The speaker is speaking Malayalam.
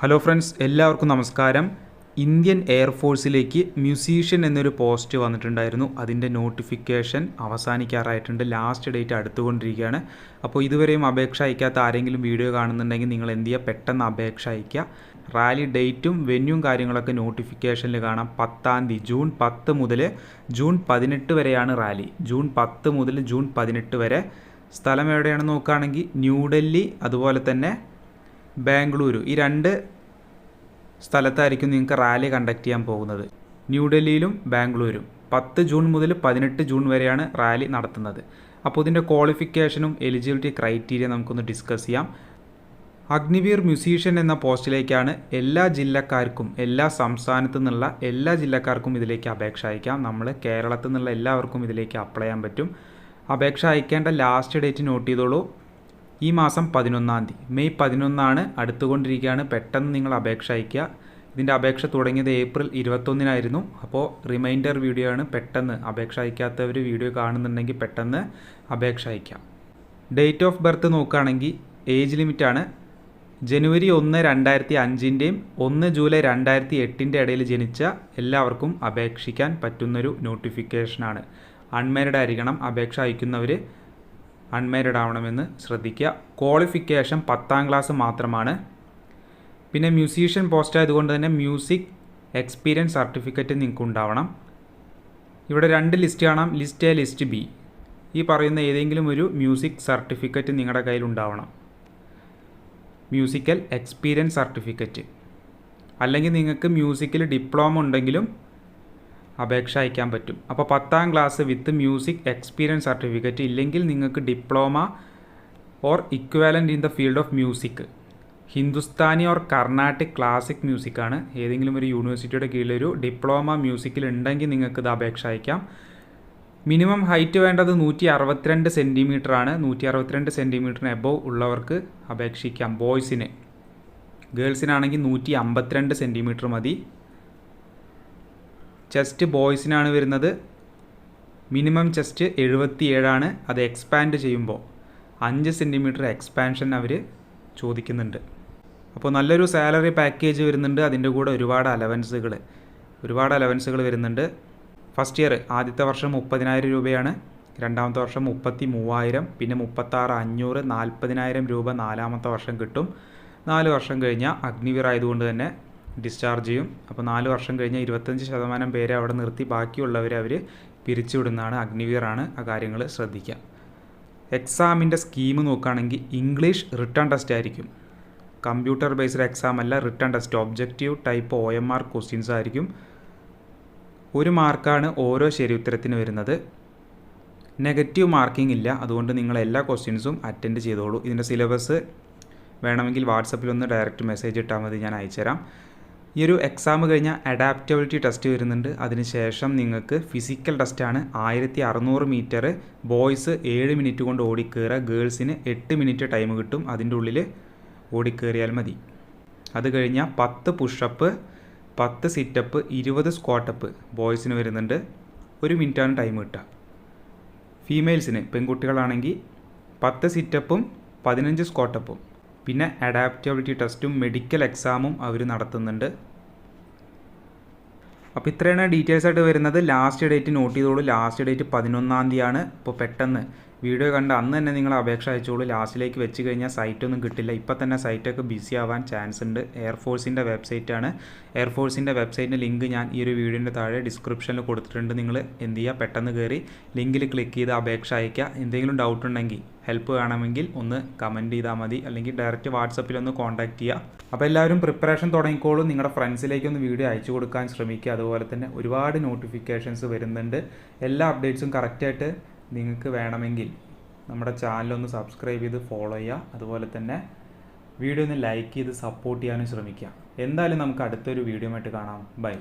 ഹലോ ഫ്രണ്ട്സ്, എല്ലാവർക്കും നമസ്കാരം. ഇന്ത്യൻ എയർഫോഴ്സിലേക്ക് മ്യൂസീഷ്യൻ എന്നൊരു പോസ്റ്റ് വന്നിട്ടുണ്ടായിരുന്നു. അതിൻ്റെ നോട്ടിഫിക്കേഷൻ അവസാനിക്കാറായിട്ടുണ്ട്. ലാസ്റ്റ് ഡേറ്റ് അടുത്തുകൊണ്ടിരിക്കുകയാണ്. അപ്പോൾ ഇതുവരെയും അപേക്ഷ അയക്കാത്ത ആരെങ്കിലും വീഡിയോ കാണുന്നുണ്ടെങ്കിൽ നിങ്ങൾ എന്ത് ചെയ്യുക, പെട്ടെന്ന് അപേക്ഷ അയയ്ക്കുക. റാലി ഡേറ്റും വെന്യൂം കാര്യങ്ങളൊക്കെ നോട്ടിഫിക്കേഷനിൽ കാണാം. 10-ാം തീയതി ജൂൺ 10 മുതൽ ജൂൺ 18 വരെയാണ് റാലി. ജൂൺ 10 മുതൽ ജൂൺ 18 വരെ. സ്ഥലം എവിടെയാണെന്ന് നോക്കുകയാണെങ്കിൽ ന്യൂഡൽഹി, അതുപോലെ തന്നെ ബാംഗ്ലൂരു, ഈ രണ്ട് സ്ഥലത്തായിരിക്കും നിങ്ങൾക്ക് റാലി കണ്ടക്ട് ചെയ്യാൻ പോകുന്നത്. ന്യൂഡൽഹിയിലും ബാംഗ്ലൂരും 10 ജൂൺ മുതൽ 18 ജൂൺ വരെയാണ് റാലി നടത്തുന്നത്. അപ്പോൾ ഇതിൻ്റെ ക്വാളിഫിക്കേഷനും എലിജിബിലിറ്റി ക്രൈറ്റീരിയ നമുക്കൊന്ന് ഡിസ്കസ് ചെയ്യാം. അഗ്നിവീർ മ്യൂസീഷ്യൻ എന്ന പോസ്റ്റിലേക്കാണ് എല്ലാ ജില്ലക്കാർക്കും, എല്ലാ സംസ്ഥാനത്തു നിന്നുള്ള എല്ലാ ജില്ലക്കാർക്കും ഇതിലേക്ക് അപേക്ഷ അയക്കാം. നമ്മൾ കേരളത്തിൽ നിന്നുള്ള എല്ലാവർക്കും ഇതിലേക്ക് അപ്ലൈ ചെയ്യാൻ പറ്റും. അപേക്ഷ അയക്കേണ്ട ലാസ്റ്റ് ഡേറ്റ് നോട്ട് ചെയ്തോളൂ. ഈ മാസം 11-ാം തീയതി, മെയ് 11 അടുത്തുകൊണ്ടിരിക്കുകയാണ്. പെട്ടെന്ന് നിങ്ങൾ അപേക്ഷ അയയ്ക്കുക. ഇതിൻ്റെ അപേക്ഷ തുടങ്ങിയത് ഏപ്രിൽ 21 അപ്പോൾ റിമൈൻഡർ വീഡിയോ ആണ്. പെട്ടെന്ന് അപേക്ഷ അയക്കാത്തവർ വീഡിയോ കാണുന്നുണ്ടെങ്കിൽ പെട്ടെന്ന് അപേക്ഷ അയക്കാം. ഡേറ്റ് ഓഫ് ബർത്ത് നോക്കുകയാണെങ്കിൽ ഏജ് ലിമിറ്റാണ് ജനുവരി 1, 2005 1 ജൂലൈ 2008 ഇടയിൽ ജനിച്ച എല്ലാവർക്കും അപേക്ഷിക്കാൻ പറ്റുന്നൊരു നോട്ടിഫിക്കേഷനാണ്. അൺമാരിഡ് ആയിരിക്കണം അപേക്ഷ അയക്കുന്നവർ. അൺമാരിഡ് ആവണമെന്ന് ശ്രദ്ധിക്കുക. ക്വാളിഫിക്കേഷൻ 10-ാം ക്ലാസ് മാത്രമാണ്. പിന്നെ മ്യൂസീഷ്യൻ പോസ്റ്റ് ആയതുകൊണ്ട് തന്നെ മ്യൂസിക് എക്സ്പീരിയൻസ് സർട്ടിഫിക്കറ്റ് നിങ്ങൾക്ക് ഉണ്ടാവണം. ഇവിടെ 2 ലിസ്റ്റ് കാണാം, ലിസ്റ്റ് എ, ലിസ്റ്റ് ബി. ഈ പറയുന്ന ഏതെങ്കിലും ഒരു മ്യൂസിക് സർട്ടിഫിക്കറ്റ് നിങ്ങളുടെ കയ്യിൽ ഉണ്ടാവണം. Musical experience certificate. അല്ലെങ്കിൽ നിങ്ങൾക്ക് മ്യൂസിക്കിൽ ഡിപ്ലോമ ഉണ്ടെങ്കിലും അപേക്ഷ അയക്കാൻ പറ്റും. അപ്പോൾ 10-ാം class with music experience certificate, ഇല്ലെങ്കിൽ നിങ്ങൾക്ക് diploma or equivalent in the field of music, Hindustani or Carnatic classic മ്യൂസിക്കാണ്. ഏതെങ്കിലും ഒരു യൂണിവേഴ്സിറ്റിയുടെ കീഴിലൊരു ഡിപ്ലോമ മ്യൂസിക്കിൽ ഉണ്ടെങ്കിൽ നിങ്ങൾക്ക് ഇത് അപേക്ഷ അയക്കാം. മിനിമം ഹൈറ്റ് വേണ്ടത് 162 സെൻറ്റിമീറ്ററാണ്. 162 സെൻറ്റിമീറ്ററിന് എബോവ് ഉള്ളവർക്ക് അപേക്ഷിക്കാം. ബോയ്സിന്. ഗേൾസിനാണെങ്കിൽ 152 സെൻറ്റിമീറ്റർ മതി. ചെസ്റ്റ് ബോയ്സിനാണ് വരുന്നത്. Minimum chest 77. അത് എക്സ്പാൻഡ് ചെയ്യുമ്പോൾ 5 സെൻറ്റിമീറ്റർ എക്സ്പാൻഷൻ അവർ ചോദിക്കുന്നുണ്ട്. അപ്പോൾ നല്ലൊരു സാലറി പാക്കേജ് വരുന്നുണ്ട്. അതിൻ്റെ കൂടെ ഒരുപാട് അലവൻസുകൾ വരുന്നുണ്ട്. ഫസ്റ്റ് ഇയർ ആദ്യത്തെ വർഷം 30,000 രൂപയാണ്. രണ്ടാമത്തെ വർഷം 33,000, പിന്നെ 36,500, 40,000 രൂപ നാലാമത്തെ വർഷം കിട്ടും. 4 വർഷം കഴിഞ്ഞാൽ അഗ്നിവീർ ആയതുകൊണ്ട് തന്നെ ഡിസ്ചാർജ് ചെയ്യും. അപ്പോൾ 4 വർഷം കഴിഞ്ഞാൽ 25% പേരെ അവിടെ നിർത്തി ബാക്കിയുള്ളവരെ അവർ പിരിച്ചുവിടുന്നതാണ്. അഗ്നിവീറാണ്. ആ കാര്യങ്ങൾ ശ്രദ്ധിക്കുക. എക്സാമിൻ്റെ സ്കീം നോക്കുകയാണെങ്കിൽ ഇംഗ്ലീഷ് റിട്ടേൺ ടെസ്റ്റ് ആയിരിക്കും. കമ്പ്യൂട്ടർ ബേസ്ഡ് എക്സാം അല്ല, return test. Objective type OMR questions ആയിരിക്കും. 1 മാർക്കാണ് ഓരോ ശരി ഉത്തരത്തിന് വരുന്നത്. നെഗറ്റീവ് മാർക്കിംഗ് ഇല്ല. അതുകൊണ്ട് നിങ്ങൾ എല്ലാ ക്വസ്റ്റ്യൻസും അറ്റൻഡ് ചെയ്തോളൂ. ഇതിൻ്റെ സിലബസ് വേണമെങ്കിൽ വാട്സപ്പിൽ ഒന്ന് ഡയറക്റ്റ് മെസ്സേജ് ഇട്ടാൽ മതി, ഞാൻ അയച്ചുതരാം. ഈ ഒരു എക്സാം കഴിഞ്ഞാൽ അഡാപ്റ്റബിലിറ്റി ടെസ്റ്റ് വരുന്നുണ്ട്. അതിനുശേഷം നിങ്ങൾക്ക് ഫിസിക്കൽ ടെസ്റ്റാണ്. 1600 മീറ്റർ ബോയ്സ് 7 മിനിറ്റ് കൊണ്ട് ഓടിക്കയറുക. ഗേൾസിന് 8 മിനിറ്റ് ടൈം കിട്ടും. അതിൻ്റെ ഉള്ളിൽ ഓടിക്കയറിയാൽ മതി. അത് കഴിഞ്ഞാൽ 10 പുഷപ്പ്, 10 സിറ്റപ്പ്, 20 സ്ക്വാട്ടപ്പ് ബോയ്സിന് വരുന്നുണ്ട്. 1 മിനിറ്റാണ് ടൈം കിട്ടുക. ഫീമെയിൽസിന്, പെൺകുട്ടികളാണെങ്കിൽ 10 സിറ്റപ്പും 15 സ്ക്വാട്ടപ്പും, പിന്നെ അഡാപ്റ്റബിലിറ്റി ടെസ്റ്റും മെഡിക്കൽ എക്സാമും അവർ നടത്തുന്നുണ്ട്. അപ്പോൾ ഇത്രയാണ് ഡീറ്റെയിൽസ് ആയിട്ട് വരുന്നത്. ലാസ്റ്റ് ഡേറ്റ് നോട്ട് ചെയ്തോളൂ. ലാസ്റ്റ് ഡേറ്റ് 11-ാം തീയതിയാണ്. അപ്പോൾ പെട്ടെന്ന് വീഡിയോ കണ്ട് അന്ന് തന്നെ നിങ്ങൾ അപേക്ഷ അയച്ചോളൂ. ലാസ്റ്റിലേക്ക് വെച്ച് കഴിഞ്ഞാൽ സൈറ്റൊന്നും കിട്ടില്ല. ഇപ്പോൾ തന്നെ സൈറ്റൊക്കെ ബിസി ആവാൻ ചാൻസ് ഉണ്ട്. എയർഫോഴ്സിൻ്റെ വെബ്സൈറ്റാണ്. എയർഫോഴ്സിൻ്റെ വെബ്സൈറ്റിൻ്റെ ലിങ്ക് ഞാൻ ഈ ഒരു വീഡിയോൻ്റെ താഴെ ഡിസ്ക്രിപ്ഷനിൽ കൊടുത്തിട്ടുണ്ട്. നിങ്ങൾ എന്ത് ചെയ്യുക, പെട്ടെന്ന് കയറി ലിങ്കിൽ ക്ലിക്ക് ചെയ്ത് അപേക്ഷ അയയ്ക്കുക. എന്തെങ്കിലും ഡൗട്ട് ഉണ്ടെങ്കിൽ, ഹെൽപ്പ് വേണമെങ്കിൽ ഒന്ന് കമൻറ്റ് ചെയ്താൽ മതി, അല്ലെങ്കിൽ ഡയറക്റ്റ് വാട്സപ്പിലൊന്ന് കോൺടാക്റ്റ് ചെയ്യുക. അപ്പോൾ എല്ലാവരും പ്രിപ്പറേഷൻ തുടങ്ങിക്കോളും. നിങ്ങളുടെ ഫ്രണ്ട്സിലേക്കൊന്ന് വീഡിയോ അയച്ചു കൊടുക്കാൻ ശ്രമിക്കുക. അതുപോലെ തന്നെ ഒരുപാട് നോട്ടിഫിക്കേഷൻസ് വരുന്നുണ്ട്. എല്ലാ അപ്ഡേറ്റ്സും കറക്റ്റായിട്ട് നിങ്ങൾക്ക് വേണമെങ്കിൽ നമ്മുടെ ചാനലൊന്ന് സബ്സ്ക്രൈബ് ചെയ്ത് ഫോളോ ചെയ്യുക. അതുപോലെ തന്നെ വീഡിയോ ഒന്ന് ലൈക്ക് ചെയ്ത് സപ്പോർട്ട് ചെയ്യാനും ശ്രമിക്കുക. എന്തായാലും നമുക്ക് അടുത്തൊരു വീഡിയോ ആയിട്ട് കാണാം. ബൈ.